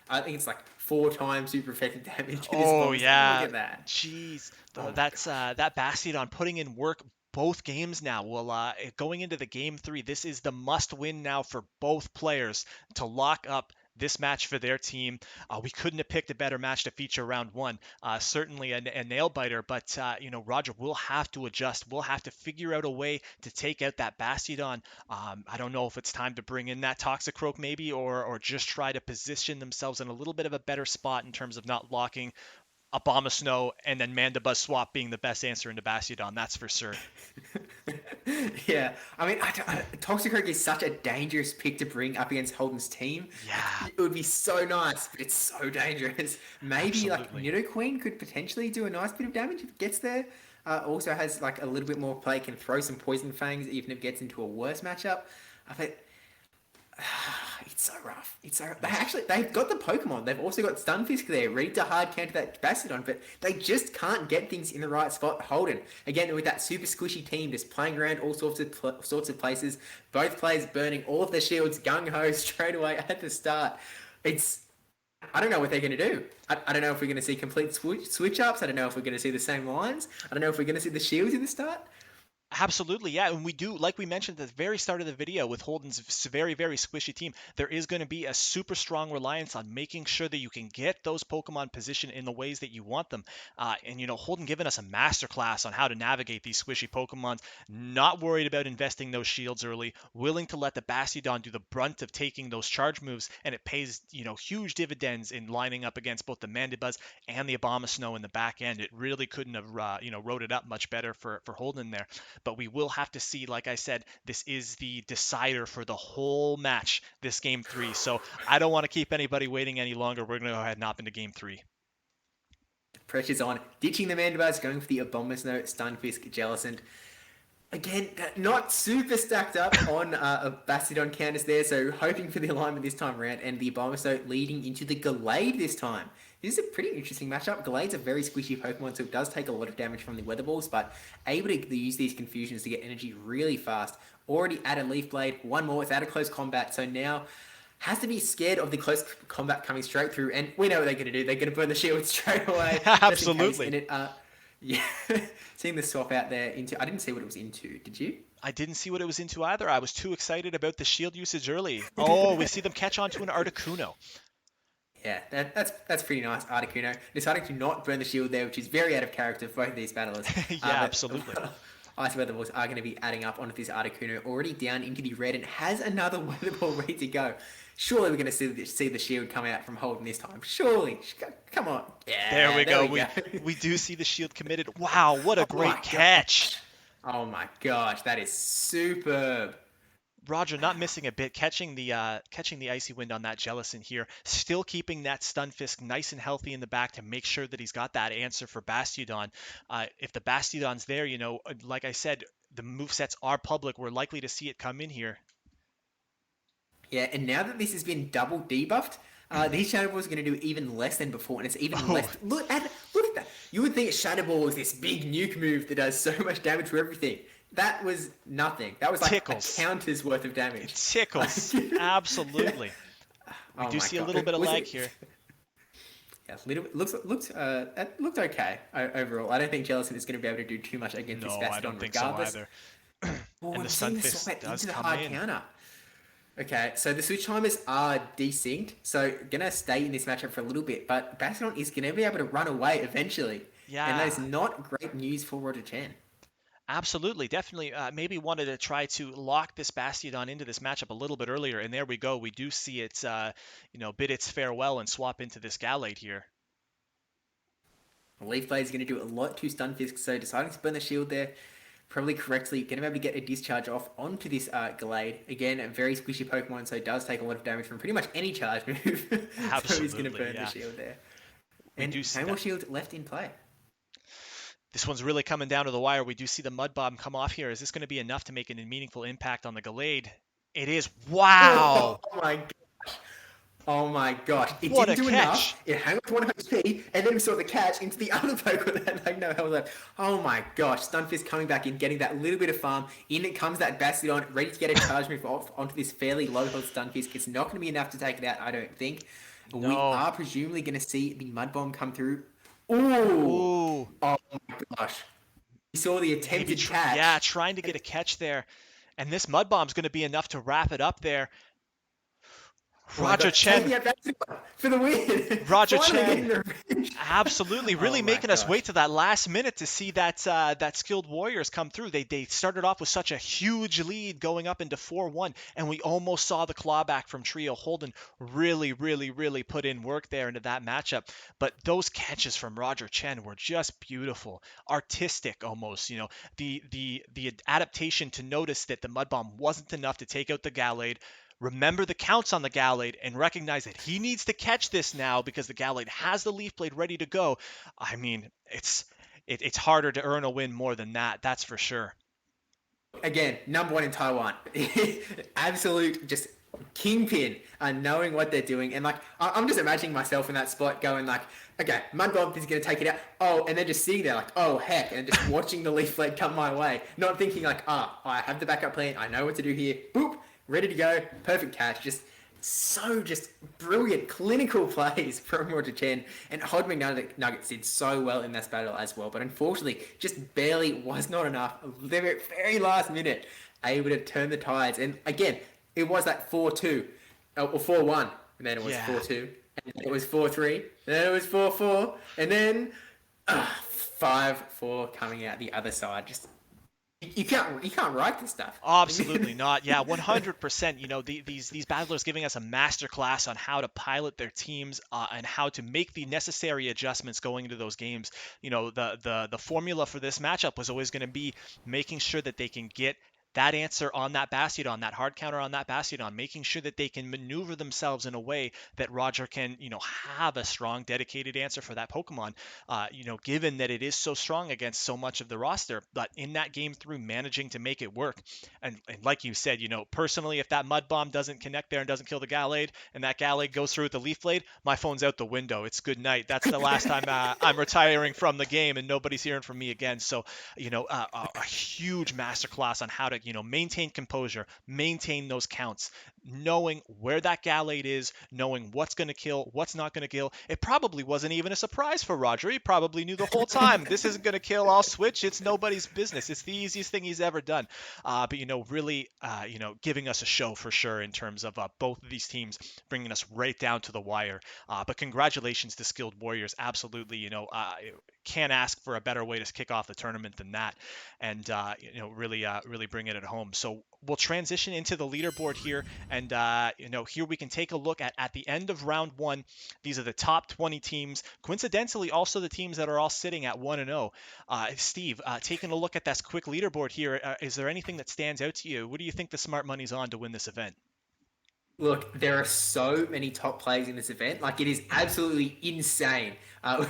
I think it's like 4 times super effective damage to this oh monster. Look yeah. at that. Jeez. Oh my That's gosh. that Bastiodon putting in work both games now. Well, going into the game 3, this is the must win now for both players to lock up this match for their team. We couldn't have picked a better match to feature round one. Certainly a nail biter, but Roger, we'll have to adjust. We'll have to figure out a way to take out that Bastiodon. I don't know if it's time to bring in that Toxicroak maybe, or just try to position themselves in a little bit of a better spot in terms of not locking Abomasnow and then Mandibuzz swap being the best answer into Bastiodon. That's for sure. Yeah, I mean, Toxicroak is such a dangerous pick to bring up against Holden's team. Yeah. It would be so nice, but it's so dangerous. Maybe like Absolutely. Nidoqueen could potentially do a nice bit of damage if it gets there. Also has like a little bit more play, can throw some Poison Fangs even if it gets into a worse matchup. I think it's so rough. It's so they've got the Pokemon. They've also got Stunfisk there, ready to hard counter that Bastiodon, but they just can't get things in the right spot. Holden again with that super squishy team, just playing around all sorts of places. Both players burning all of their shields gung ho straight away at the start. I don't know what they're going to do. I don't know if we're going to see complete switch ups. I don't know if we're going to see the same lines. I don't know if we're going to see the shields in the start. Absolutely, yeah, and we do, like we mentioned at the very start of the video with Holden's very, very squishy team, there is going to be a super strong reliance on making sure that you can get those Pokemon positioned in the ways that you want them. Holden giving us a masterclass on how to navigate these squishy Pokemons, not worried about investing those shields early, willing to let the Bastiodon do the brunt of taking those charge moves, and it pays, huge dividends in lining up against both the Mandibuzz and the Abomasnow in the back end. It really couldn't have, wrote it up much better for Holden there. But we will have to see, like I said, this is the decider for the whole match, this game 3. So I don't want to keep anybody waiting any longer. We're going to go ahead and hop into game 3. Pressure's on. Ditching the Mandibuzz, going for the Abomasnow, Stunfisk, Jellicent. Again, not super stacked up on a Bastiodon counters there, so hoping for the alignment this time around, and the Abomasnow leading into the Gallade this time. This is a pretty interesting matchup. Gallade's a very squishy Pokemon, so it does take a lot of damage from the Weather Balls, but able to use these confusions to get energy really fast. Already added Leaf Blade, one more, it's out of close combat, so now has to be scared of the close combat coming straight through, and we know what they're going to do. They're going to burn the shield straight away. Absolutely. Yeah, seeing the swap out there into... I didn't see what it was into, did you? I didn't see what it was into either. I was too excited about the shield usage early. Oh, we see them catch on to an Articuno. Yeah, that's pretty nice, Articuno. Deciding to not burn the shield there, which is very out of character for both of these battlers. Yeah, absolutely. Ice Weather Balls are going to be adding up onto this Articuno, already down into the red and has another Weather Ball ready to go. Surely we're going to see the shield come out from Holden this time. Surely. Come on. Yeah, there we go. We do see the shield committed. Wow, what a great catch. Oh my gosh, that is superb. Roger not missing a bit, catching the Icy Wind on that Jellicent here, still keeping that Stunfisk nice and healthy in the back to make sure that he's got that answer for Bastiodon. If the Bastiodon's there, like I said, the movesets are public. We're likely to see it come in here. Yeah, and now that this has been double debuffed, these Shadow Balls are going to do even less than before, and it's even less. Look at that. You would think Shadow Ball was this big nuke move that does so much damage for everything. That was nothing. That was like Tickles. A counter's worth of damage. It tickles. Absolutely. We do see a little bit of lag here. Yeah, it looked okay overall. I don't think Jellicent is going to be able to do too much against this Bastiodon. No, I don't think regardless. so either. And the Stunfisk does come in. Counter. Okay, so the switch timers are desynced, so gonna stay in this matchup for a little bit, but Bastiodon is gonna be able to run away eventually. Yeah. And that is not great news for Roger Chen. Absolutely, definitely. Maybe wanted to try to lock this Bastiodon into this matchup a little bit earlier, and there we go. We do see it, bid its farewell and swap into this Gallade here. Leaf Blade is going to do a lot to Stunfisk, so deciding to burn the shield there probably correctly. Going to be able to get a discharge off onto this Gallade. Again, a very squishy Pokemon, so it does take a lot of damage from pretty much any charge move. Absolutely, so he's going to burn the shield there. And no more shield left in play. This one's really coming down to the wire. We do see the Mud Bomb come off here. Is this going to be enough to make a meaningful impact on the Gallade? It is. Wow! Oh my gosh. It what didn't do catch. Enough. It hung up 1 HP, and then we saw the catch into the other Pokemon that had no health left. Oh my gosh. Stunfisk coming back in, getting that little bit of farm. In it comes that Bastiodon, ready to get a charge move off onto this fairly low health Stunfisk. It's not going to be enough to take it out, I don't think. No. We are presumably going to see the Mud Bomb come through. Ooh. Oh my gosh. You saw the attempted catch. Yeah, trying to get a catch there. And this Mud Bomb's going to be enough to wrap it up there. Oh my Roger god, taking Chen. it back for the win. Roger Finally Chen. getting the revenge. Absolutely, Oh really my making us gosh. wait to that last minute to see that skilled warriors come through. They started off with such a huge lead going up into 4-1, and we almost saw the clawback from Trio. Holden really put in work there into that matchup. But those catches from Roger Chen were just beautiful, artistic almost. The adaptation to notice that the mud bomb wasn't enough to take out the Gallade, remember the counts on the Gallade, and recognize that he needs to catch this now because the Gallade has the Leaf Blade ready to go. I mean, it's harder to earn a win more than that. That's for sure. Again, number one in Taiwan. Absolute just kingpin, knowing what they're doing. And like, I'm just imagining myself in that spot going like, okay, Mudbomb is going to take it out. Oh, and then just sitting there like, oh, heck. And just watching the Leaf Blade come my way. Not thinking like, I have the backup plan. I know what to do here. Boop, ready to go. Perfect catch. Just brilliant clinical plays from Roger Chen, and HoldinMcNuggets did so well in this battle as well, but unfortunately just barely was not enough. The very last minute able to turn the tides, and again it was that 4-2 or 4-1, and then it was 4-2, and then it was 4-3, and then it was 4-4, and then 5-4 coming out the other side. Just you can't write this stuff. Absolutely not. Yeah, 100%. These battlers giving us a masterclass on how to pilot their teams and how to make the necessary adjustments going into those games. The formula for this matchup was always going to be making sure that they can get that answer on that Bastiodon, that hard counter on that Bastiodon, making sure that they can maneuver themselves in a way that Roger can, have a strong, dedicated answer for that Pokemon, given that it is so strong against so much of the roster. But in that game through, managing to make it work. And like you said, personally, if that Mud Bomb doesn't connect there and doesn't kill the Gallade, and that Gallade goes through with the Leaf Blade, my phone's out the window. It's good night. That's the last time I'm retiring from the game, and nobody's hearing from me again. So, a huge masterclass on how to maintain composure, maintain those counts, knowing where that Gallade is, knowing what's going to kill, what's not going to kill. It probably wasn't even a surprise for Roger. He probably knew the whole time, this isn't going to kill, I'll switch. It's nobody's business. It's the easiest thing he's ever done. But, really, giving us a show for sure in terms of both of these teams bringing us right down to the wire. But congratulations to Skilled Warriors. Absolutely, can't ask for a better way to kick off the tournament than that, and really bring it at home. So we'll transition into the leaderboard here, and here we can take a look at the end of round one. These are the top 20 teams, coincidentally also the teams that are all sitting at 1-0. Steve, taking a look at this quick leaderboard here, is there anything that stands out to you? What do you think the smart money's on to win this event? Look, there are so many top players in this event. Like, it is absolutely insane.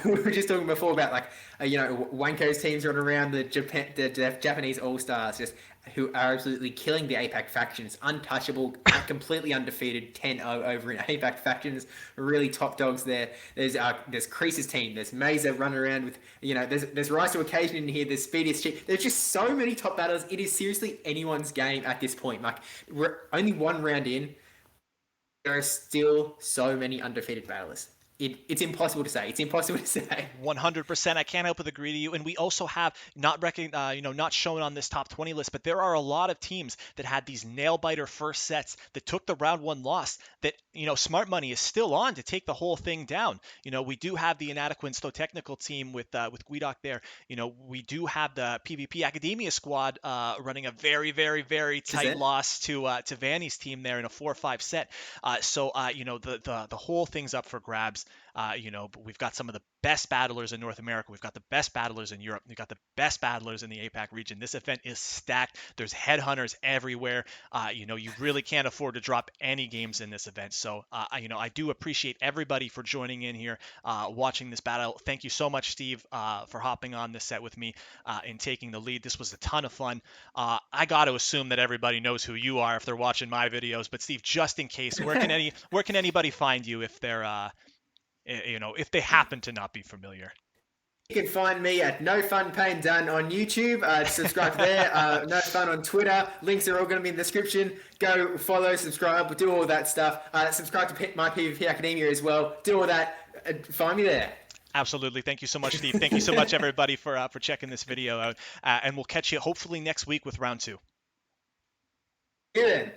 We were just talking before about, like, Wanko's teams running around the Japanese All-Stars, just who are absolutely killing the APAC factions. Untouchable, completely undefeated, 10-0 over in APAC factions. Really top dogs there. There's Crease's team. There's Matyzs running around with, there's Rise to Occasion in here. There's Speediest Chief. There's just so many top battlers. It is seriously anyone's game at this point. Like, we're only one round in. There are still so many undefeated battlers. It's impossible to say. It's impossible to say. 100%. I can't help but agree to you. And we also have not shown on this top 20 list, but there are a lot of teams that had these nail biter first sets that took the round one loss. That smart money is still on to take the whole thing down. We do have the inadequate Stow Technical team with Guidok there. We do have the PvP Academia squad running a very tight loss to Vanny's team there in a 4-5 set. So the whole thing's up for grabs. But we've got some of the best battlers in North America. We've got the best battlers in Europe. We've got the best battlers in the APAC region. This event is stacked. There's headhunters everywhere. You really can't afford to drop any games in this event. So, I do appreciate everybody for joining in here, watching this battle. Thank you so much, Steve, for hopping on this set with me and taking the lead. This was a ton of fun. I got to assume that everybody knows who you are if they're watching my videos. But Steve, just in case, where can anybody find you if they're if they happen to not be familiar? You can find me at No Fun Pain Done on YouTube. Subscribe there. No Fun on Twitter. Links are all going to be in the description. Go follow, subscribe, do all that stuff. Subscribe to my PvP Academia as well. Do all that. Find me there. Absolutely. Thank you so much, Steve. Thank you so much, everybody, for checking this video out. And we'll catch you hopefully next week with round two. See you then.